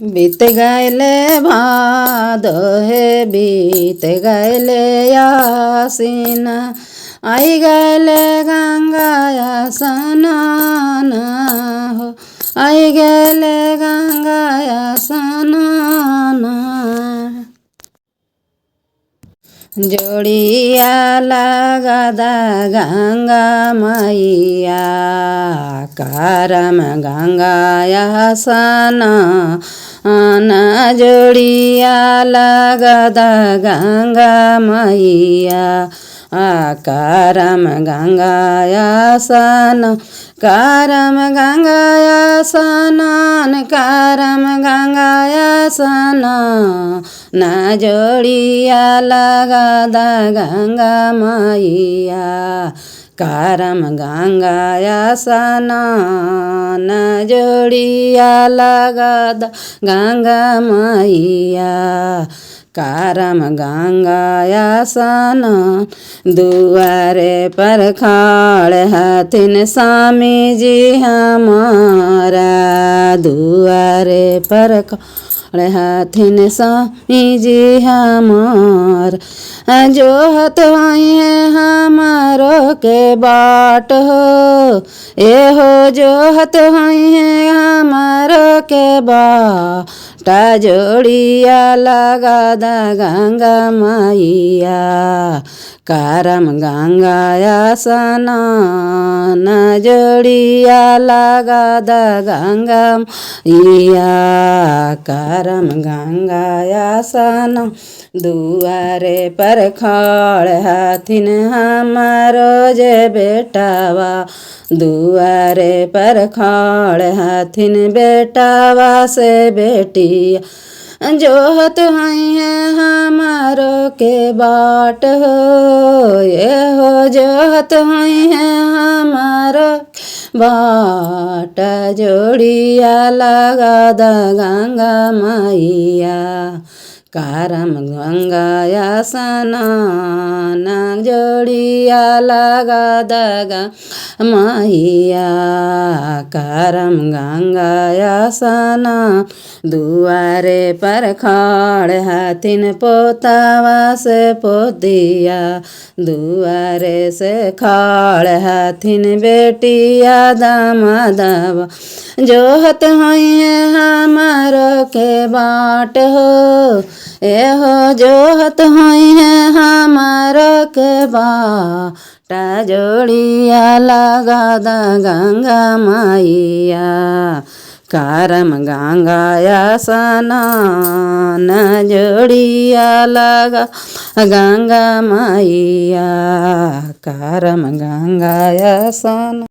बीत गैले भादो हे बीत गैले आसीन आई गैले गंगाया स्नान हो आई गैले गंगाया स्नान जोड़िया लगदा गंगा मैया करम गंगाया स्नान जोड़िया लगदा गंगा मैया करम गंगाया स्नान करम गंगाया स्नान करम गंगाया स्नान न जोड़िया लगदा गंगा मैया करम गंगाया स्नान जोड़िया लगदा गंगा मैया करम गंगाया स्नान दुआरे पर खाड़ हथिन स्वामी जी हमारा दुआरे पर हथिन स्वामी जी हमार जो हत है हमारो के बाट हो ए हो जो हत है हमारो के बाट जोड़िया लगदा गंगा मैया करम गंगाया स्नान जोड़िया लगदा गंगा मैया करम गंगाया स्नान दुआरे पर खाड़ हथिन हमारो जे बेटावा दुआरे पर खाड़ हथिन बेटावा से बेटिया जोहत है हमारो के बाट हो ये हो जोहत है हमारो बाट जोड़िया लगदा गंगा मैया करम गंगाया स्नान जोड़िया लगदा गंगा मैया करम गंगाया स्नान दुआरे पर खाड़ हथिन पोतावा से पोतिया दुआरे से खाड़ हथिन बेटिया दामादवा जोहत है हमारो के बाट हो ए हो जोहत है हमारो के बाट जोड़िया लगदा गंगा मैया करम गंगाया स्नान जोड़िया लगा गंगा मैया करम गंगाया स्नान।